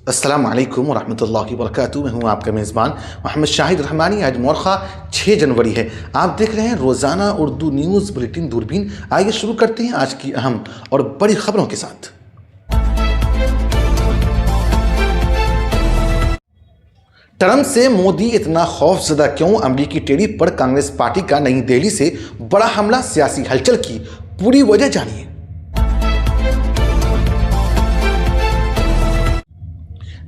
अस्सलाम वालेकुम वरहमतुल्लाहि वबरकातुहू। मैं हूँ आपका मेज़बान मोहम्मद शाहिद रहमानी। आज मौरखा 6 जनवरी है। आप देख रहे हैं रोज़ाना उर्दू न्यूज़ बुलेटिन दूरबीन। आइए शुरू करते हैं आज की अहम और बड़ी खबरों के साथ। ट्रंप से मोदी इतना खौफजदा क्यों? अमरीकी टेरिफ पर कांग्रेस पार्टी का नई दिल्ली से बड़ा हमला, सियासी हलचल की पूरी वजह जानिए।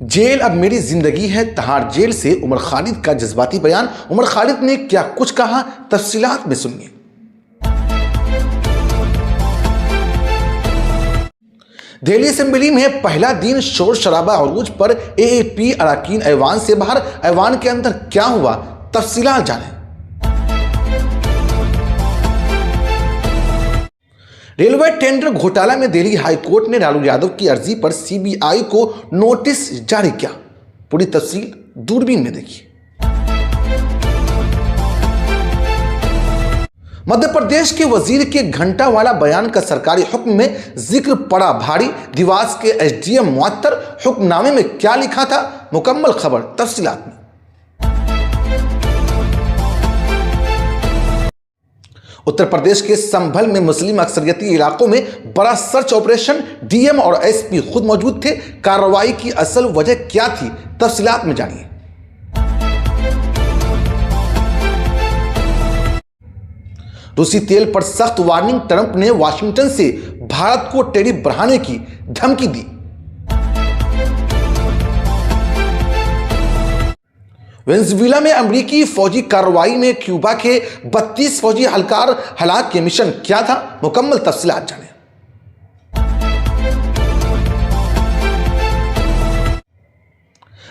जेल अब मेरी जिंदगी है, तहाड़ जेल से उमर खालिद का जज्बाती बयान। उमर खालिद ने क्या कुछ कहा, तफसीलात में सुनिए। दिल्ली असेंबली में पहला दिन शोर शराबा अरूज पर। एएपी अरकान ऐवान से बाहर। ऐवान के अंदर क्या हुआ, तफसीलात जानें। रेलवे टेंडर घोटाला में दिल्ली हाई कोर्ट ने लालू यादव की अर्जी पर सीबीआई को नोटिस जारी किया। पूरी तफसील दूरबीन में देखिए। मध्य प्रदेश के वजीर के घंटा वाला बयान का सरकारी हुक्म में जिक्र पड़ा भारी। देवास के एसडीएम मुअत्तर। हुक्मनामे में क्या लिखा था, मुकम्मल खबर तफसीलात में। उत्तर प्रदेश के संभल में मुस्लिम अक्सरियती इलाकों में बड़ा सर्च ऑपरेशन। डीएम और एसपी खुद मौजूद थे। कार्रवाई की असल वजह क्या थी, तफसीलात में जानिए। रूसी तेल पर सख्त वार्निंग। ट्रंप ने वाशिंगटन से भारत को टैरिफ बढ़ाने की धमकी दी। वेनेजुएला में अमेरिकी फौजी कार्रवाई में क्यूबा के 32 फौजी एहलकार हलाक। के मिशन क्या था, मुकम्मल तफसीलात जानें।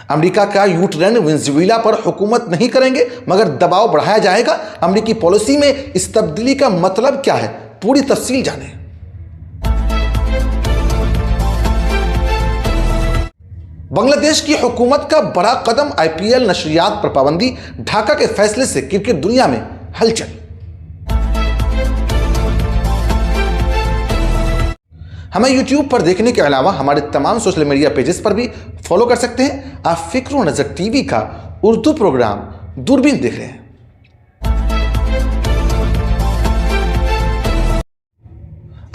अमेरिका का यू टर्न। वेनेजुएला पर हुकूमत नहीं करेंगे मगर दबाव बढ़ाया जाएगा। अमेरिकी पॉलिसी में इस तब्दीली का मतलब क्या है, पूरी तफसील जानें। बांग्लादेश की हुकूमत का बड़ा कदम। आईपीएल नशरियात पर पाबंदी। ढाका के फैसले से क्रिकेट दुनिया में हलचल। हमें यूट्यूब पर देखने के अलावा हमारे तमाम सोशल मीडिया पेजेस पर भी फॉलो कर सकते हैं। आप फिक्र व नजर टीवी का उर्दू प्रोग्राम दूरबीन देख रहे हैं।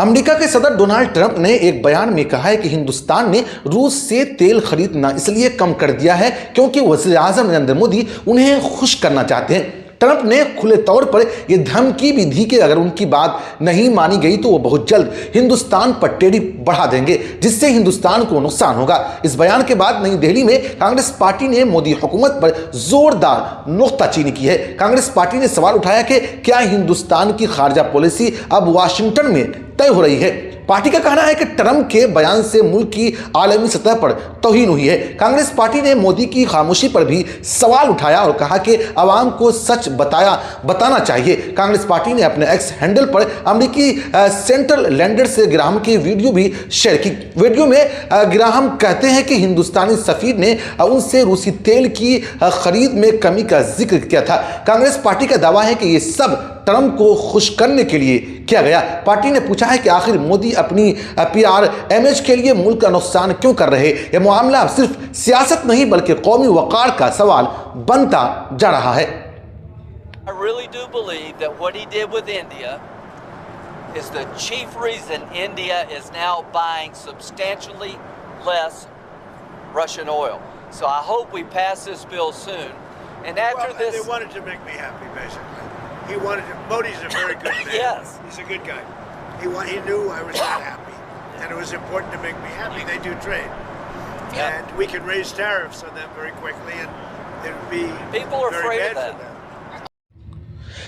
अमेरिका के सदर डोनाल्ड ट्रंप ने एक बयान में कहा है कि हिंदुस्तान ने रूस से तेल खरीदना इसलिए कम कर दिया है क्योंकि वज़ीर आज़म नरेंद्र मोदी उन्हें खुश करना चाहते हैं। ट्रंप ने खुले तौर पर यह धमकी भी दी कि अगर उनकी बात नहीं मानी गई तो वो बहुत जल्द हिंदुस्तान पर टैरिफ बढ़ा देंगे, जिससे हिंदुस्तान को नुकसान होगा। इस बयान के बाद नई दिल्ली में कांग्रेस पार्टी ने मोदी हुकूमत पर जोरदार नुक्ताचीनी की है। कांग्रेस पार्टी ने सवाल उठाया कि क्या हिंदुस्तान की खारजा पॉलिसी अब वाशिंगटन में तय हो रही है। पार्टी का कहना है कि ट्रंप के बयान से मुल्क की आलमी सतह पर तौहीन हुई है। कांग्रेस पार्टी ने मोदी की खामोशी पर भी सवाल उठाया और कहा कि अवाम को सच बताना चाहिए। कांग्रेस पार्टी ने अपने एक्स हैंडल पर अमेरिकी सेंट्रल लैंडर से ग्राहम की वीडियो भी शेयर की। वीडियो में ग्राहम कहते हैं कि हिंदुस्तानी सफीर ने उनसे रूसी तेल की खरीद में कमी का जिक्र किया था। कांग्रेस पार्टी का दावा है कि ये सब ट्रंप को खुश करने के लिए किया गया। पार्टी ने पूछा है कि आखिर मोदी अपनी पीआर इमेज के लिए मुल्क का नुकसान क्यों कर रहे। यह मामला सिर्फ सियासत नहीं बल्कि कौमी वकार का सवाल बनता जा रहा है। I really do believe that what he did with India is the chief reason India is now buying substantially less Russian oil. So I hope we pass this bill soon. And after this, they wanted to make me happy, basically. He wanted to. Modi's a very good man. Yes. He's a good guy. He knew I was not happy, and it was important to make me happy. They do trade, and we can raise tariffs on them very quickly, and it would be people are very afraid bad of for that. them.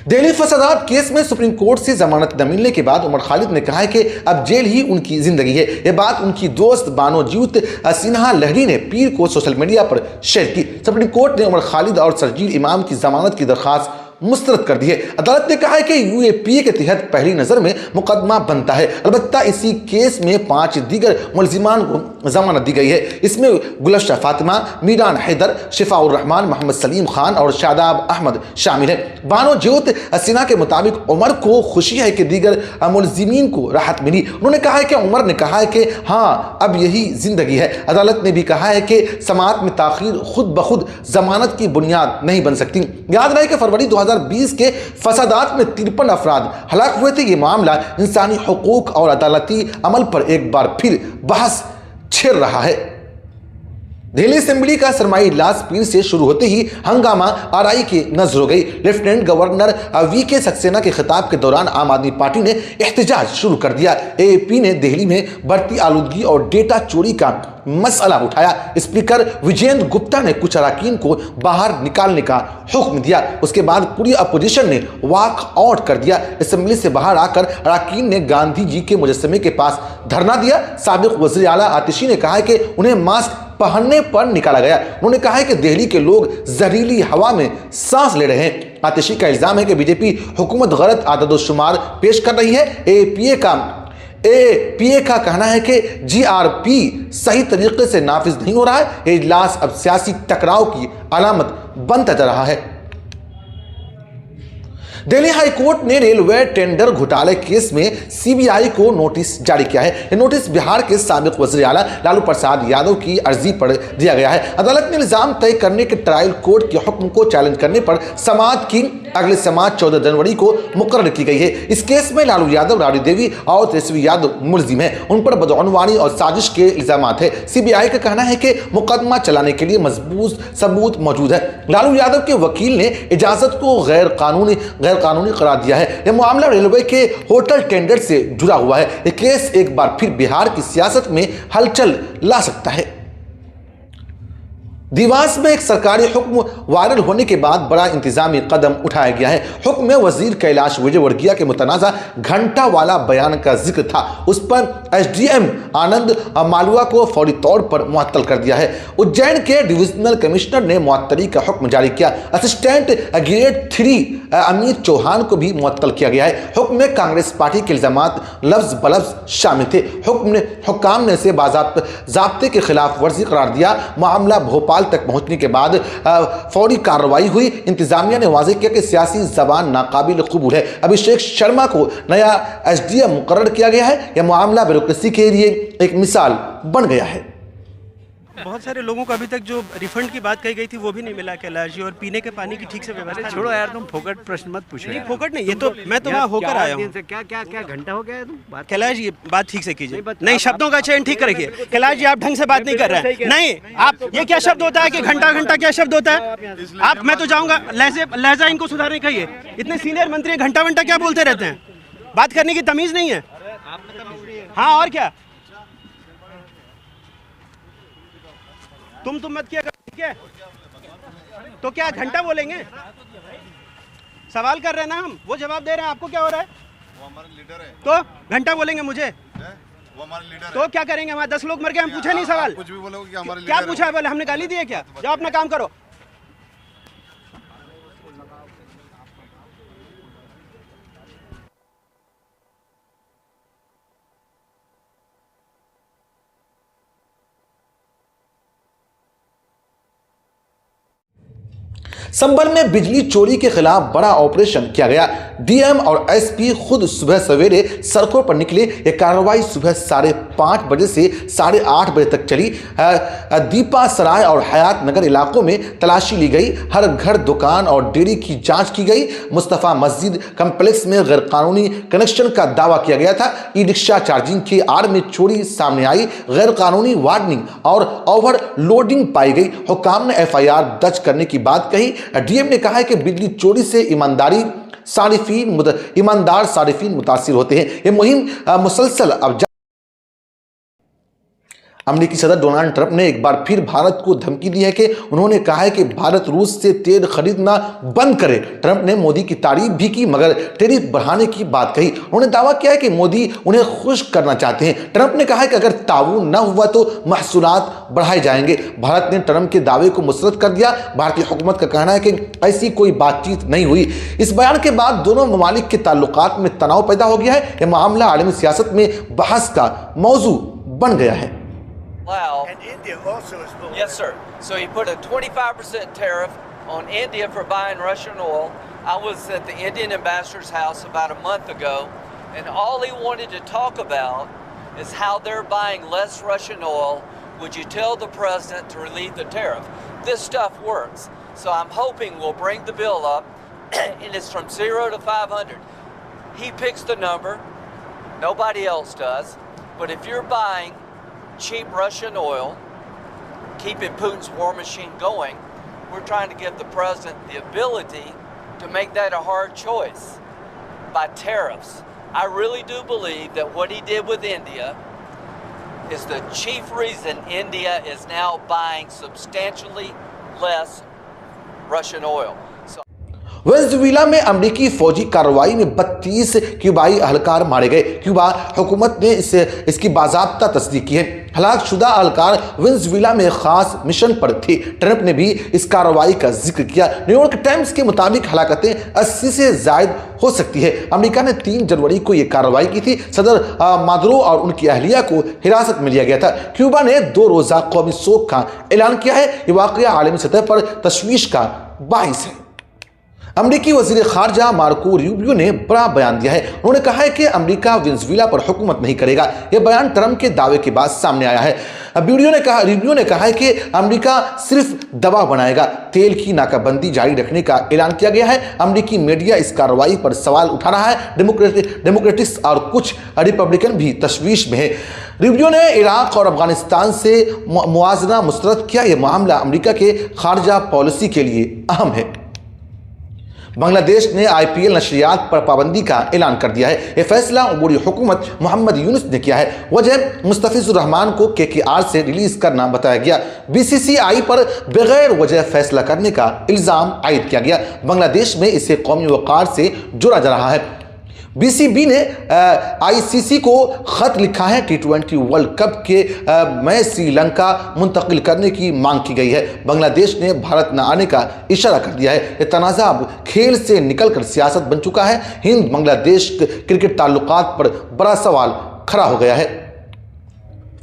Delhi फसादात case में Supreme Court से जमानत न मिलने के बाद उमर खालिद ने कहा है कि अब जेल ही उनकी जिंदगी है। यह बात उनकी दोस्त बानोजीत सिन्हा लहरी ने पीर को सोशल मीडिया पर शेयर की। सुप्रीम कोर्ट ने उमर खालिद और शर्जील इमाम की जमानत की दरखास्त मुस्तरद कर दी है। अदालत ने कहा है कि यूएपीए के तहत पहली नजर में मुकदमा बनता है। अलबत्ता इसी केस में 5 दीगर मुलजिमान को जमानत दी गई है। इसमें गुलशन फातिमा, मीरान हैदर, शिफाउर रहमान, मोहम्मद सलीम खान और शादाब अहमद शामिल हैं। बानो ज्योत सिन्हा के मुताबिक उमर को खुशी है कि दीगर मुलजिमीन को राहत मिली। उन्होंने कहा है कि उमर ने कहा है कि हाँ, अब यही जिंदगी है। अदालत ने भी कहा है कि समाअत में ताखीर खुद ब खुद जमानत की बुनियाद नहीं बन सकती। याद रहे कि फरवरी 2020 के फसादात में 53 अफराद हलाक हुए थे। ये मामला इंसानी हुकूक और अदालती अमल पर एक बार फिर बहस छेड़ रहा है। दिल्ली असेंबली का सरमाई इजलास पीर से शुरू होते ही हंगामा आरआई की नजर हो गई। लेफ्टिनेंट गवर्नर वीके सक्सेना के खिताब के दौरान आम आदमी पार्टी ने एहतजाज शुरू कर दिया। एएपी ने दिल्ली में बढ़ती आलूदगी और डेटा चोरी का मसला उठाया। स्पीकर विजेंद्र गुप्ता ने कुछ अरकान को बाहर निकालने का हुक्म दिया। उसके बाद पूरी अपोजिशन ने वॉक आउट कर दिया। असेंबली से बाहर आकर अरकान ने गांधी जी के मुजस्समे के पास धरना दिया। साबिक वज़ीर आला आतिशी ने कहा है कि उन्हें मास्क पहनने पर निकाला गया। उन्होंने कहा है कि दिल्ली के लोग जहरीली हवा में सांस ले रहे हैं। आतिशी का इल्जाम है कि बीजेपी हुकूमत गलत आदत-ओ-शुमार पेश कर रही है। एपीए का कहना है कि जीआरपी सही तरीके से नाफिज नहीं हो रहा है। इजलास अब सियासी टकराव की अलामत बनता जा रहा है। दिल्ली हाई कोर्ट ने रेलवे टेंडर घोटाले केस में सीबीआई को नोटिस जारी किया है। यह नोटिस बिहार के साबिक वज़ीर आला लालू प्रसाद यादव की अर्जी पर दिया गया है। अदालत ने इल्जाम तय करने के ट्रायल कोर्ट के हुक्म को चैलेंज करने पर समाअत की अगले समाअत 14 जनवरी को मुकर्रर की गई है। इस केस में लालू यादव, राबड़ी देवी और तेजस्वी यादव मुलजिम हैं। उन पर बदअनवानी और साजिश के इल्जाम है। सीबीआई का कहना है कि मुकदमा चलाने के लिए मजबूत सबूत मौजूद है। लालू यादव के वकील ने इजाजत को गैर कानूनी करार दिया है। यह मामला रेलवे के होटल टेंडर से जुड़ा हुआ है। यह केस एक बार फिर बिहार की सियासत में हलचल ला सकता है। देवास में एक सरकारी हुक्म वायरल होने के बाद बड़ा इंतजामी कदम उठाया गया है। हुक्म में वजीर कैलाश विजयवर्गीय के मुतनाज़ा घंटा वाला बयान का जिक्र था। उस पर एसडीएम आनंद मालवा को फौरी तौर पर मुअत्तल कर दिया है। उज्जैन के डिविजनल कमिश्नर ने मुअत्तली का हुक्म जारी किया। असिस्टेंट ग्रेड 3 अमित चौहान को भी मुअत्तल किया गया है। हुक्म में कांग्रेस पार्टी के इल्जामात लफ्ज बलफ्ज शामिल थे। हुक्काम ने इसे ज़ाब्ते के खिलाफ वर्जी करार दिया। मामला भोपाल तक पहुंचने के बाद फौरी कार्रवाई हुई। इंतजामिया ने वाज़ेह किया कि सियासी जबान नाकाबिल कबूल है। अभिषेक शर्मा को नया एसडीएम मुकर्रर किया गया है। यह मामला ब्यूरोक्रेसी के लिए एक मिसाल बन गया है। बहुत सारे लोगों को अभी तक जो रिफंड की बात कही गई थी वो भी नहीं मिला कैलाश जी, और पीने के पानी की ठीक से व्यवस्था नहीं। छोड़ो यार, तुम फोकट प्रश्न मत पूछो। नहीं फोकट नहीं, ये तो मैं तो वहाँ होकर आया हूँ। क्या घंटा हो गया है तुम कैलाश जी बात ठीक से कीजिए। नहीं, शब्दों का चयन ठीक रखिए। कैलाश जी आप ढंग से बात नहीं कर रहे हैं। नहीं, आप ये क्या शब्द होता है कि घंटा घंटा क्या शब्द होता है? आप मैं तो जाऊँगा, लहजा इनको सुधारने कहिए। इतने सीनियर मंत्री घंटा घंटा क्या बोलते रहते हैं? बात करने की तमीज़ नहीं है। हाँ और क्या, तुम मत किया कर, ठीक है? तो क्या घंटा बोलेंगे? सवाल कर रहे हैं ना हम, वो जवाब दे रहे हैं। आपको क्या हो रहा है? वो हमारे लीडर है। तो घंटा बोलेंगे मुझे? वो हमारे लीडर तो है। क्या करेंगे? हमारे 10 लोग मर गए, हम पूछे नहीं सवाल। कुछ भी बोलोगे कि हमारे क्या पूछा है? बोले हमने गाली दी है क्या? जाओ अपना काम करो। संभल में बिजली चोरी के खिलाफ बड़ा ऑपरेशन किया गया। डीएम और एसपी खुद सुबह सवेरे सड़कों पर निकले। यह कार्रवाई सुबह 5:30 बजे से 8:30 बजे तक चली। दीपा सराय और हयात नगर इलाकों में तलाशी ली गई। हर घर, दुकान और डेयरी की जांच की गई। मुस्तफ़ा मस्जिद कम्प्लेक्स में गैरकानूनी कनेक्शन का दावा किया गया था। ई रिक्शा चार्जिंग की आड़ में चोरी सामने आई। गैरकानूनी वार्निंग और ओवरलोडिंग पाई गई। हुक्काम ने FIR दर्ज करने की बात कही। डीएम ने कहा है कि बिजली चोरी से ईमानदार सारिफीन मुतासिर होते हैं। ये मुहिम मुसलसल अब अमेरिकी सदर डोनाल्ड ट्रंप ने एक बार फिर भारत को धमकी दी है कि उन्होंने कहा है कि भारत रूस से तेल खरीदना बंद करे। ट्रंप ने मोदी की तारीफ भी की मगर टैरिफ बढ़ाने की बात कही। उन्होंने दावा किया है कि मोदी उन्हें खुश करना चाहते हैं। ट्रंप ने कहा है कि अगर ताउन न हुआ तो महसूलात बढ़ाए जाएंगे। भारत ने ट्रंप के दावे को मुस्तरद कर दिया। भारतीय हुकूमत का कहना है कि ऐसी कोई बातचीत नहीं हुई। इस बयान के बाद दोनों ममालिक के ताल्लुकात में तनाव पैदा हो गया है। यह मामला आलमी सियासत में बहस का मौजू बन गया है। And India also is below. Yes, sir. So he put a 25% tariff on India for buying Russian oil. I was at the Indian ambassador's house about a month ago, and all he wanted to talk about is how they're buying less Russian oil. Would you tell the president to relieve the tariff? This stuff works. So I'm hoping we'll bring the bill up, and it's from 0 to 500. He picks the number. Nobody else does. But if you're buying cheap Russian oil, keeping Putin's war machine going, we're trying to give the president the ability to make that a hard choice by tariffs. I really do believe that what he did with India is the chief reason India is now buying substantially less Russian oil. Venezuela में अमेरिकी फौजी कार्रवाई में 32 क्यूबाई अहलकार मारे गए। Cuba हुकूमत ने इसकी बाज़ाब्ता तस्दीक की है। हलाक शुदा अहलकार वेनेजुएला में खास मिशन पर थे। ट्रंप ने भी इस कार्रवाई का जिक्र किया। न्यूयॉर्क टाइम्स के मुताबिक हलाकतें 80 से ज़ायद हो सकती है। अमेरिका ने 3 जनवरी को यह कार्रवाई की थी। सदर मादुरो और उनकी अहलिया को हिरासत में लिया गया था। क्यूबा ने 2 रोज़ा कौमी शोक का ऐलान किया है। ये वाक़या आलमी सतह पर तशवीश का बाइस है। अमेरिकी वज़ीर ख़ारजा मार्को रूबियो ने बड़ा बयान दिया है। उन्होंने कहा है कि अमेरिका वेनेजुएला पर हुकूमत नहीं करेगा। यह बयान ट्रंप के दावे के बाद सामने आया है। रूबियो ने कहा है कि अमेरिका सिर्फ दबाव बनाएगा। तेल की नाकाबंदी जारी रखने का ऐलान किया गया है। अमेरिकी मीडिया इस कार्रवाई पर सवाल उठा रहा है। डेमोक्रेटिक्स और कुछ रिपब्लिकन भी तशवीश में है। रूबियो ने इराक और अफगानिस्तान से मुआवजा मुस्तरद किया। यह मामला अमेरिका के खारजा पॉलिसी के लिए अहम है। बांग्लादेश ने IPL नशरियात पर पाबंदी का ऐलान कर दिया है। यह फैसला अबूरी हुकूमत मोहम्मद यूनुस ने किया है। वजह मुस्तफिजुर रहमान को KKR से रिलीज करना बताया गया। BCCI पर बगैर वजह फैसला करने का इल्ज़ाम आयद किया गया। बांग्लादेश में इसे कौमी वक़ार से जोड़ा जा रहा है। BCB ने ICC को ख़त लिखा है। T20 वर्ल्ड कप के मैच श्रीलंका मुंतकिल करने की मांग की गई है। बांग्लादेश ने भारत न आने का इशारा कर दिया है। यह तनाज़ा अब खेल से निकलकर सियासत बन चुका है। हिंद बांग्लादेश क्रिकेट ताल्लुकात पर बड़ा सवाल खड़ा हो गया है।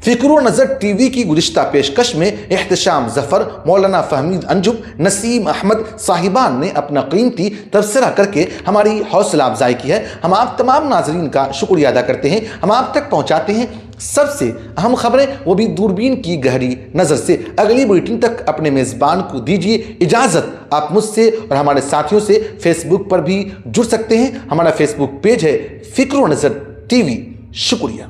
फ़िक्र नज़र टीवी की गुज़िश्ता पेशकश में एहतशाम ज़फ़र, मौलाना फ़हमीद अंजुम, नसीम अहमद साहिबान ने अपना कीमती तबसरा करके हमारी हौसला अफजाई की है। हम आप तमाम नाजरीन का शुक्रिया अदा करते हैं। हम आप तक पहुँचाते हैं सबसे अहम खबरें, वो भी दूरबीन की गहरी नज़र से। अगली बुलेटिन तक अपने मेज़बान को दीजिए इजाज़त। आप मुझसे और हमारे साथियों से फेसबुक पर भी जुड़ सकते हैं। हमारा फेसबुक पेज है फ़िक्र नज़र TV। शुक्रिया।